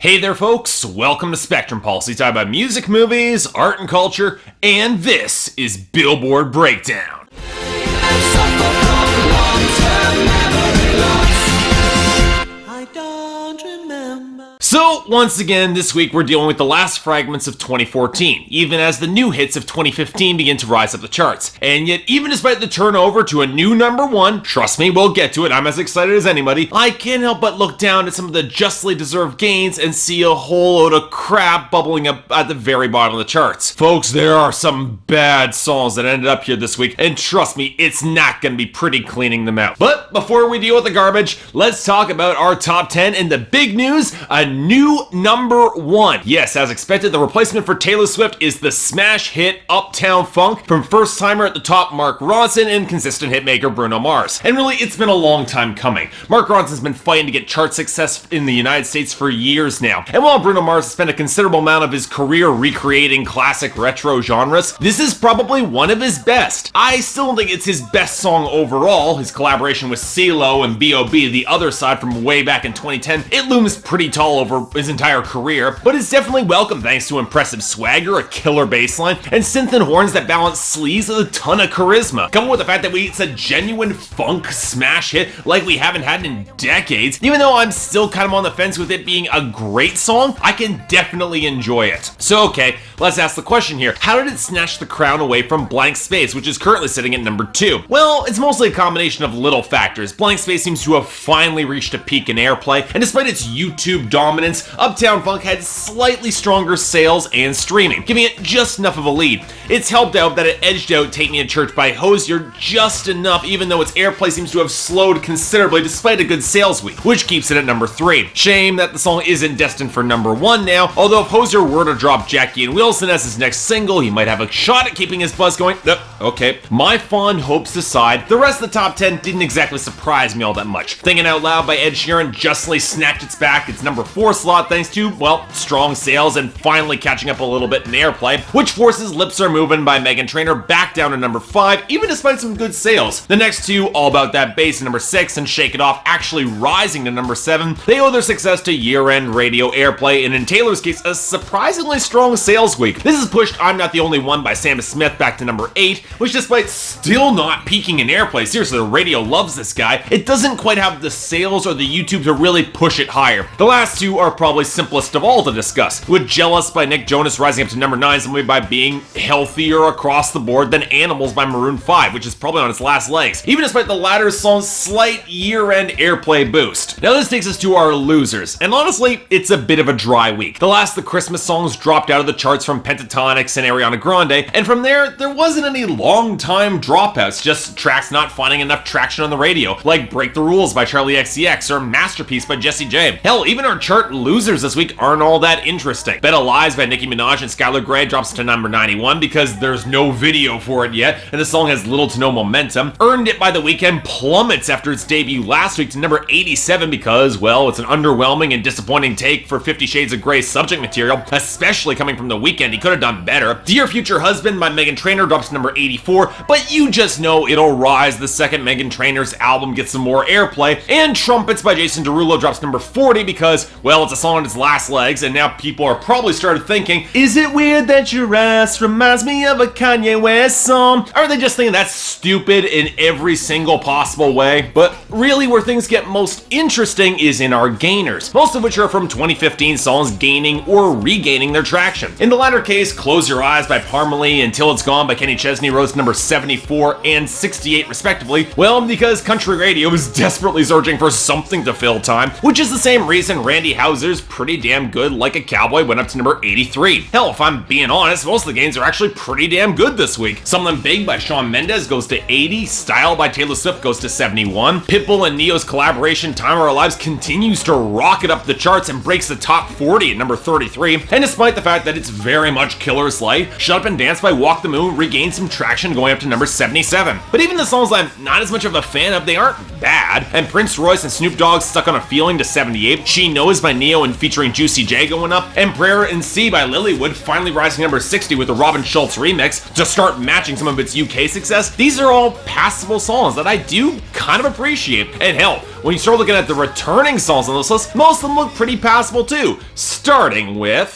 Hey there folks, welcome to Spectrum Pulse. We talk about music, movies, art and culture, and this is Billboard Breakdown. So, once again, this week we're dealing with the last fragments of 2014, even as the new hits of 2015 begin to rise up the charts. And yet, even despite the turnover to a new number one, trust me, we'll get to it, I'm as excited as anybody, I can't help but look down at some of the justly deserved gains and see a whole load of crap bubbling up at the very bottom of the charts. Folks, there are some bad songs that ended up here this week, and trust me, it's not gonna be pretty cleaning them out. But before we deal with the garbage, let's talk about our top 10 and the big news, a new number one. Yes, as expected, the replacement for Taylor Swift is the smash hit Uptown Funk from first timer at the top Mark Ronson and consistent hitmaker Bruno Mars. And really, it's been a long time coming. Mark Ronson's been fighting to get chart success in the United States for years now. And while Bruno Mars has spent a considerable amount of his career recreating classic retro genres, this is probably one of his best. I still don't think it's his best song overall. His collaboration with CeeLo and B.O.B., the other side from way back in 2010, it looms pretty tall over his entire career, but it's definitely welcome thanks to impressive swagger, a killer bassline, and synth and horns that balance sleaze with a ton of charisma. Coupled with the fact that it's a genuine funk smash hit like we haven't had in decades, even though I'm still kind of on the fence with it being a great song, I can definitely enjoy it. So okay, let's ask the question here. How did it snatch the crown away from Blank Space, which is currently sitting at number 2? Well, it's mostly a combination of little factors. Blank Space seems to have finally reached a peak in airplay, and despite its YouTube dominance, Uptown Funk had slightly stronger sales and streaming, giving it just enough of a lead. It's helped out that it edged out Take Me to Church by Hozier just enough, even though its airplay seems to have slowed considerably despite a good sales week, which keeps it at number 3. Shame that the song isn't destined for number 1 now, although if Hozier were to drop Jackie and Wilson as his next single, he might have a shot at keeping his buzz going. Okay, my fond hopes aside, the rest of the top 10 didn't exactly surprise me all that much. Thinking Out Loud by Ed Sheeran justly snapped its back its number 4 slot thanks to, well, strong sales and finally catching up a little bit in airplay, which forces Lips Are Movin' by Meghan Trainor back down to number 5, even despite some good sales. The next two, All About That Bass at number 6 and Shake It Off actually rising to number 7, they owe their success to year-end radio airplay and in Taylor's case, a surprisingly strong sales week. This has pushed I'm Not the Only One by Sam Smith back to number 8, which despite still not peaking in airplay, seriously, the radio loves this guy, it doesn't quite have the sales or the YouTube to really push it higher. The last two are probably simplest of all to discuss, with Jealous by Nick Jonas rising up to number 9 simply by being healthier across the board than Animals by Maroon 5, which is probably on its last legs, even despite the latter song's slight year-end airplay boost. Now this takes us to our losers, and honestly, it's a bit of a dry week. The last of the Christmas songs dropped out of the charts from Pentatonix and Ariana Grande, and from there wasn't any long-time dropouts, just tracks not finding enough traction on the radio, like Break the Rules by Charlie XCX or Masterpiece by Jessie J. Hell, even our chart losers this week aren't all that interesting. Better Lies by Nicki Minaj and Skylar Grey drops to number 91 because there's no video for it yet, and the song has little to no momentum. Earned It by The Weeknd plummets after its debut last week to number 87 because, well, it's an underwhelming and disappointing take for 50 Shades of Grey subject material, especially coming from The Weeknd. He could have done better. Dear Future Husband by Meghan Trainor drops to number 84, but you just know it'll rise the second Meghan Trainor's album gets some more airplay. And Trumpets by Jason Derulo drops to number 40 because, well, it's a song on its last legs, and now people are probably started thinking, is it weird that your ass reminds me of a Kanye West song? Are they just thinking that's stupid in every single possible way? But really where things get most interesting is in our gainers, most of which are from 2015 songs gaining or regaining their traction. In the latter case, Close Your Eyes by Parmalee, Until It's Gone by Kenny Chesney rose to number 74 and 68 respectively, well, because country radio is desperately searching for something to fill time, which is the same reason Randy Houser's Pretty Damn Good Like a Cowboy went up to number 83. Hell, if I'm being honest, most of the gains are actually pretty damn good this week. Something Big by Shawn Mendes goes to 80, Style by Taylor Swift goes to 71, Pitbull and Neo's collaboration Time of Our Lives continues to rocket up the charts and breaks the top 40 at number 33, and despite the fact that it's very much Killer's Light, Shut Up and Dance by Walk the Moon regained some traction going up to number 77. But even the songs I'm not as much of a fan of, they aren't bad, and Prince Royce and Snoop Dogg Stuck on a Feeling to 78, She Knows by by Neo and featuring Juicy J going up, and Prayer in C by Lilywood finally rising to number 60 with the Robin Schulz remix to start matching some of its UK success. These are all passable songs that I do kind of appreciate. And hell, when you start looking at the returning songs on this list, most of them look pretty passable too. Starting with...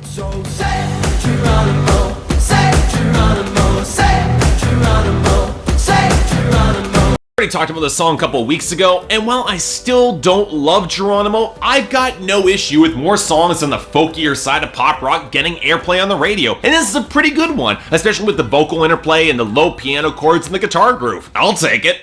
So say Geronimo, say Geronimo, say Geronimo, say Geronimo. I already talked about this song a couple weeks ago, and while I still don't love Geronimo, I've got no issue with more songs on the folkier side of pop rock getting airplay on the radio, and this is a pretty good one, especially with the vocal interplay and the low piano chords and the guitar groove. I'll take it.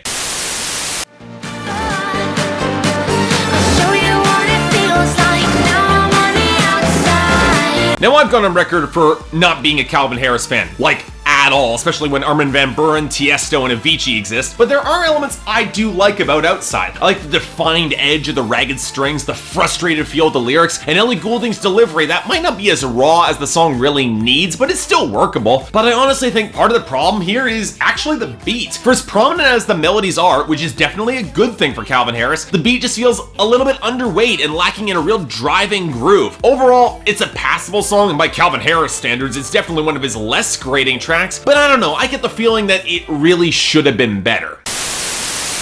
Now I've gone on record for not being a Calvin Harris fan, like at all, especially when Armin van Buuren, Tiesto, and Avicii exist, but there are elements I do like about Outside. I like the defined edge of the ragged strings, the frustrated feel of the lyrics, and Ellie Goulding's delivery that might not be as raw as the song really needs, but it's still workable. But I honestly think part of the problem here is actually the beat. For as prominent as the melodies are, which is definitely a good thing for Calvin Harris, the beat just feels a little bit underweight and lacking in a real driving groove. Overall, it's a passable song, and by Calvin Harris standards, it's definitely one of his less grating tracks, but I don't know, I get the feeling that it really should have been better.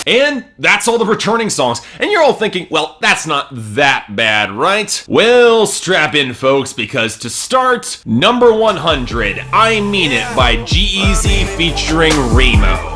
And that's all the returning songs. And you're all thinking, well, that's not that bad, right? Well, strap in, folks, because to start, number 100, I Mean It by G-Eazy featuring Remo.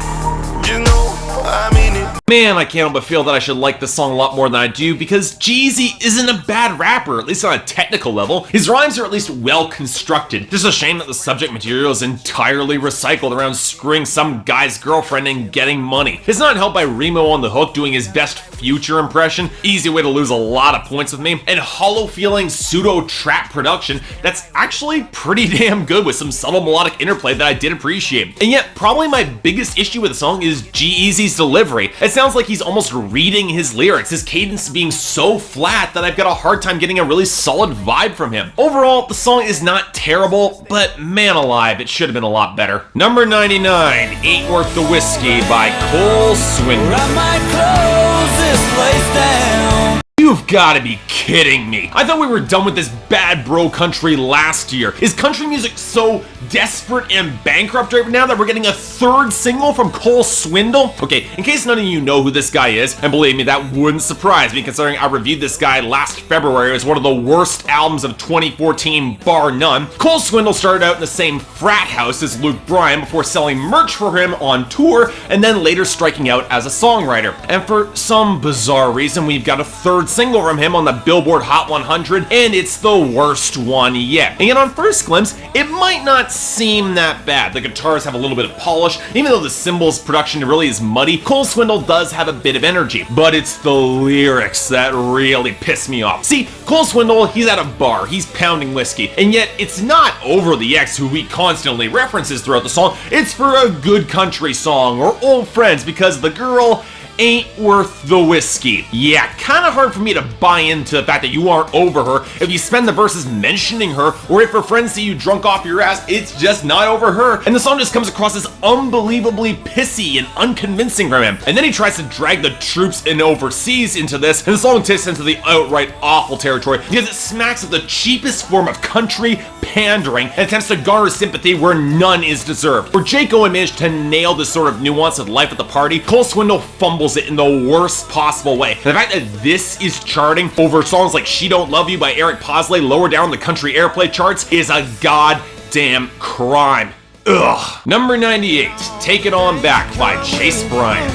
You know, I mean it. Man, I can't help but feel that I should like this song a lot more than I do, because G-Eazy isn't a bad rapper, at least on a technical level. His rhymes are at least well constructed. Just a shame that the subject material is entirely recycled around screwing some guy's girlfriend and getting money. It's not helped by Remo on the hook doing his best Future impression, easy way to lose a lot of points with me, and hollow feeling pseudo trap production that's actually pretty damn good with some subtle melodic interplay that I did appreciate. And yet, probably my biggest issue with the song is G-Eazy's delivery. It sounds like he's almost reading his lyrics, his cadence being so flat that I've got a hard time getting a really solid vibe from him. Overall, the song is not terrible, but man alive, it should have been a lot better. Number 99, Ain't Worth the Whiskey by Cole Swindell. I might close this place down. You've gotta be kidding me. I thought we were done with this bad bro country last year. Is country music so desperate and bankrupt right now that we're getting a third single from Cole Swindell? Okay, in case none of you know who this guy is, and believe me, that wouldn't surprise me considering I reviewed this guy last February as one of the worst albums of 2014, bar none. Cole Swindell started out in the same frat house as Luke Bryant before selling merch for him on tour, and then later striking out as a songwriter. And for some bizarre reason, we've got a third single from him on the Billboard Hot 100, and it's the worst one yet. And yet on first glimpse, it might not seem that bad. The guitars have a little bit of polish, even though the cymbals production really is muddy. Cole Swindell does have a bit of energy, but it's the lyrics that really piss me off. See, Cole Swindell, he's at a bar, he's pounding whiskey, and yet it's not Over the X, who he constantly references throughout the song. It's for a good country song or old friends because the girl ain't worth the whiskey. Yeah, kinda hard for me to buy into the fact that you aren't over her if you spend the verses mentioning her, or if her friends see you drunk off your ass, it's just not over her. And the song just comes across as unbelievably pissy and unconvincing from him. And then he tries to drag the troops in overseas into this, and the song takes into the outright awful territory because it smacks of the cheapest form of country pandering and attempts to garner sympathy where none is deserved. Where Jake Owen managed to nail this sort of nuance of life at the party, Cole Swindell fumbles it in the worst possible way. The fact that this is charting over songs like She Don't Love You by Eric Posley lower down the country airplay charts is a goddamn crime. Ugh. Number 98, Take It On Back by Chase Bryant.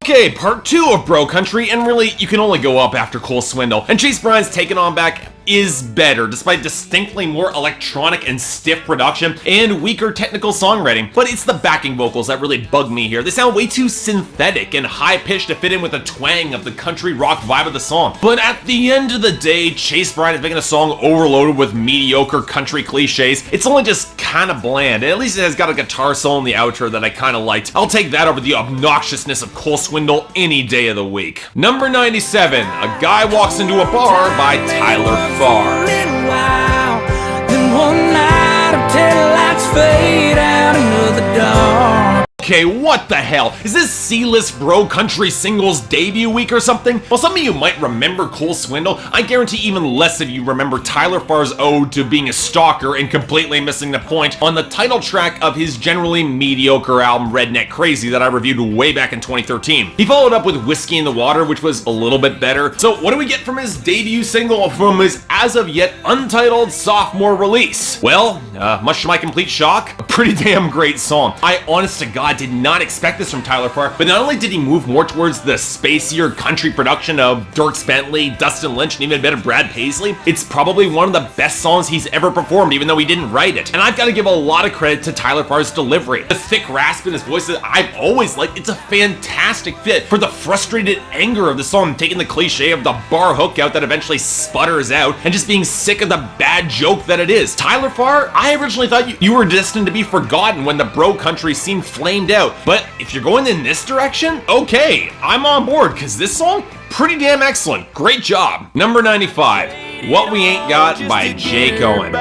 Okay, part 2 of Bro Country, and really, you can only go up after Cole Swindell. And Chase Bryant's Take It On Back is better, despite distinctly more electronic and stiff production and weaker technical songwriting. But it's the backing vocals that really bug me here. They sound way too synthetic and high-pitched to fit in with the twang of the country rock vibe of the song. But at the end of the day, Chase Bryant is making a song overloaded with mediocre country cliches. It's only just kind of bland, and at least it has got a guitar solo in the outro that I kind of liked. I'll take that over the obnoxiousness of Cole Swindell any day of the week. Number 97, A Guy Walks Into a Bar by Tyler Farr. Okay, what the hell? Is this C-list bro country singles debut week or something? While some of you might remember Cole Swindell, I guarantee even less of you remember Tyler Farr's ode to being a stalker and completely missing the point on the title track of his generally mediocre album Redneck Crazy that I reviewed way back in 2013. He followed up with Whiskey in the Water, which was a little bit better. So what do we get from his debut single from his as of yet untitled sophomore release? Well, much to my complete shock, a pretty damn great song. I honest to God did not expect this from Tyler Farr, but not only did he move more towards the spacier country production of Dierks Bentley, Dustin Lynch, and even a bit of Brad Paisley, it's probably one of the best songs he's ever performed, even though he didn't write it. And I've got to give a lot of credit to Tyler Farr's delivery. The thick rasp in his voice that I've always liked, it's a fantastic fit for the frustrated anger of the song, taking the cliche of the bar hook out that eventually sputters out, and just being sick of the bad joke that it is. Tyler Farr, I originally thought you were destined to be forgotten when the bro country scene flamed out, but if you're going in this direction, okay, I'm on board, because this song, pretty damn excellent. Great job. Number 95, What We Aint Got by Jake Owen.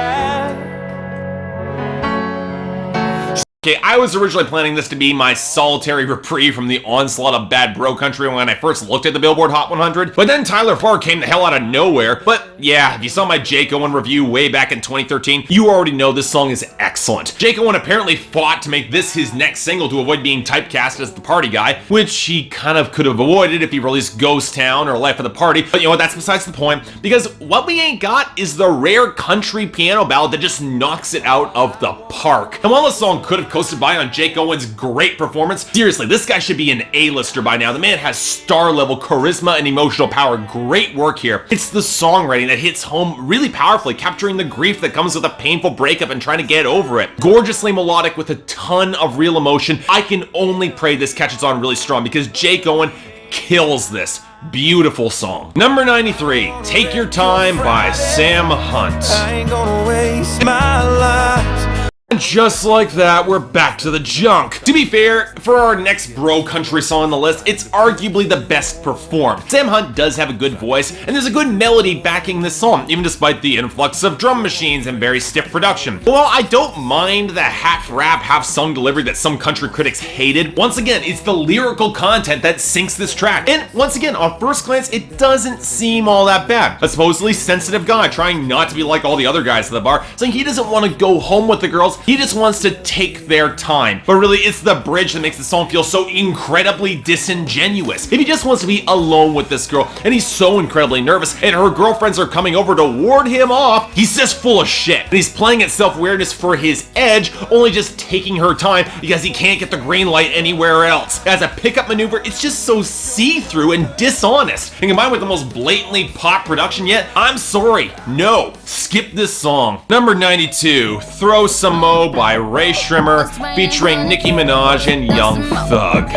Okay, I was originally planning this to be my solitary reprieve from the onslaught of bad bro country when I first looked at the Billboard Hot 100, but then Tyler Farr came the hell out of nowhere. But yeah, if you saw my Jake Owen review way back in 2013, you already know this song is excellent. Jake Owen apparently fought to make this his next single to avoid being typecast as the party guy, which he kind of could have avoided if he released Ghost Town or Life of the Party, but you know what, that's besides the point, because What We Aint Got is the rare country piano ballad that just knocks it out of the park. And while the song could have coasted by on Jake Owen's great performance, seriously, this guy should be an A-lister by now. The man has star-level charisma and emotional power. Great work here. It's the songwriting that hits home really powerfully, capturing the grief that comes with a painful breakup and trying to get over it. Gorgeously melodic with a ton of real emotion. I can only pray this catches on really strong because Jake Owen kills this. Beautiful song. Number 93, Take Your Time by Sam Hunt. I ain't gonna waste my life. And just like that, we're back to the junk. To be fair, for our next bro country song on the list, it's arguably the best performed. Sam Hunt does have a good voice, and there's a good melody backing this song, even despite the influx of drum machines and very stiff production. But while I don't mind the half-rap, half-sung delivery that some country critics hated, once again, it's the lyrical content that sinks this track. And once again, on first glance, it doesn't seem all that bad. A supposedly sensitive guy trying not to be like all the other guys at the bar, saying he doesn't want to go home with the girls, he just wants to take their time. But really, it's the bridge that makes the song feel so incredibly disingenuous. If he just wants to be alone with this girl, and he's so incredibly nervous, and her girlfriends are coming over to ward him off, he's just full of shit. And he's playing at self-awareness for his edge, only just taking her time because he can't get the green light anywhere else. As a pickup maneuver, it's just so see-through and dishonest. And combined with the most blatantly pop production yet, I'm sorry, no, skip this song. Number 92, Throw Some Mo by Rae Sremmurd featuring Nicki Minaj and Young Thug.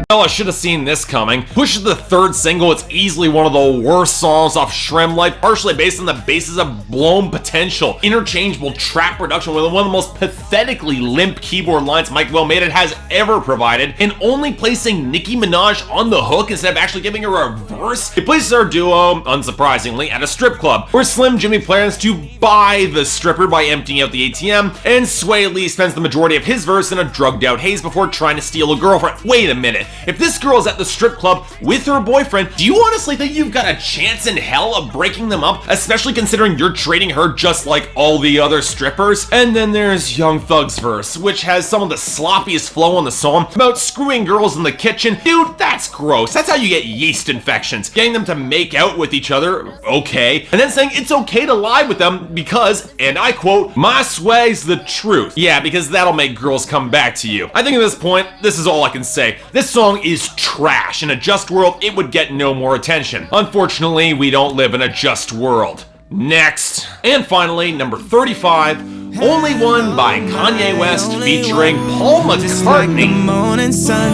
Well, I should have seen this coming. Push is the third single. It's easily one of the worst songs off Shrem Life, partially based on the basis of blown potential. Interchangeable trap production with one of the most pathetically limp keyboard lines Mike Will Made It has ever provided, and only placing Nicki Minaj on the hook instead of actually giving her a verse. It places our duo, unsurprisingly, at a strip club, where Slim Jimmy plans to buy the stripper by emptying out the ATM, and Sway Lee spends the majority of his verse in a drugged out haze before trying to steal a girlfriend. Wait a minute. If this girl is at the strip club with her boyfriend, do you honestly think you've got a chance in hell of breaking them up, especially considering you're treating her just like all the other strippers? And then there's Young Thug's verse, which has some of the sloppiest flow on the song about screwing girls in the kitchen. Dude, that's gross. That's how you get yeast infections. Getting them to make out with each other, okay. And then saying it's okay to lie with them because, and I quote, my sway's the truth. Yeah, because that'll make girls come back to you. I think at this point, this is all I can say. This song is trash. In a just world, it would get no more attention. Unfortunately, we don't live in a just world. Next. And finally, number 35, Only One by Kanye West featuring Paul Just like the McCartney. morning sun,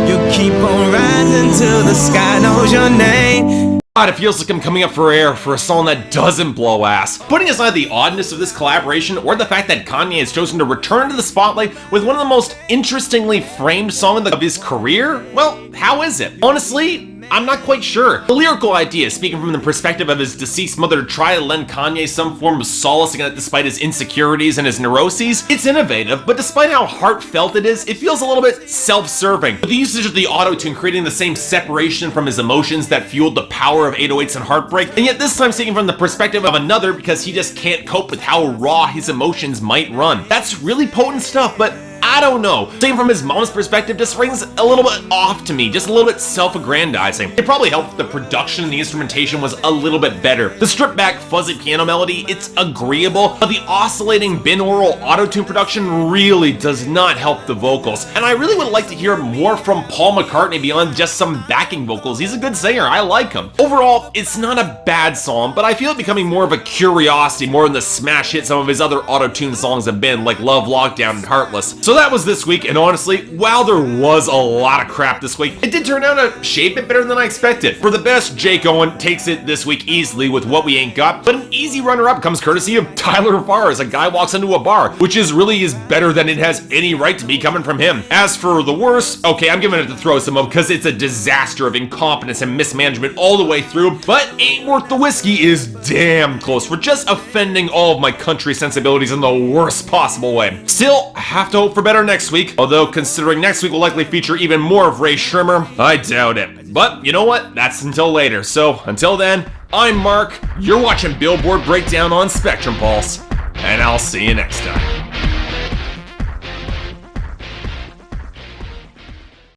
you keep on rising till the sky knows your name. God, it feels like I'm coming up for air for a song that doesn't blow ass. Putting aside the oddness of this collaboration or the fact that Kanye has chosen to return to the spotlight with one of the most interestingly framed songs of his career, well, how is it? Honestly, I'm not quite sure. The lyrical idea, speaking from the perspective of his deceased mother to try to lend Kanye some form of solace despite his insecurities and his neuroses, it's innovative, but despite how heartfelt it is, it feels a little bit self-serving. With the usage of the auto-tune creating the same separation from his emotions that fueled the power of 808s and heartbreak, and yet this time speaking from the perspective of another because he just can't cope with how raw his emotions might run. That's really potent stuff, but I don't know. Same from his mom's perspective just rings a little bit off to me, just a little bit self-aggrandizing. It probably helped if the production and the instrumentation was a little bit better. The stripped-back fuzzy piano melody, it's agreeable, but the oscillating binaural auto-tune production really does not help the vocals. And I really would like to hear more from Paul McCartney beyond just some backing vocals. He's a good singer, I like him. Overall, it's not a bad song, but I feel it becoming more of a curiosity more than the smash hit some of his other auto-tune songs have been, like Love Lockdown and Heartless. So that was this week, and honestly, while there was a lot of crap this week, it did turn out to shape it better than I expected. For the best, Jake Owen takes it this week easily with What We Ain't Got, but an easy runner-up comes courtesy of Tyler Farr as a guy walks into a bar, which is better than it has any right to be coming from him. As for the worst, okay, I'm giving it to throw some up because it's a disaster of incompetence and mismanagement all the way through, but Ain't Worth the Whiskey is damn close for just offending all of my country sensibilities in the worst possible way. Still, I have to hope for better next week, although considering next week will likely feature even more of Rae Sremmurd, I doubt it. But you know what? That's until later. So until then, I'm Mark, you're watching Billboard Breakdown on Spectrum Pulse, and I'll see you next time.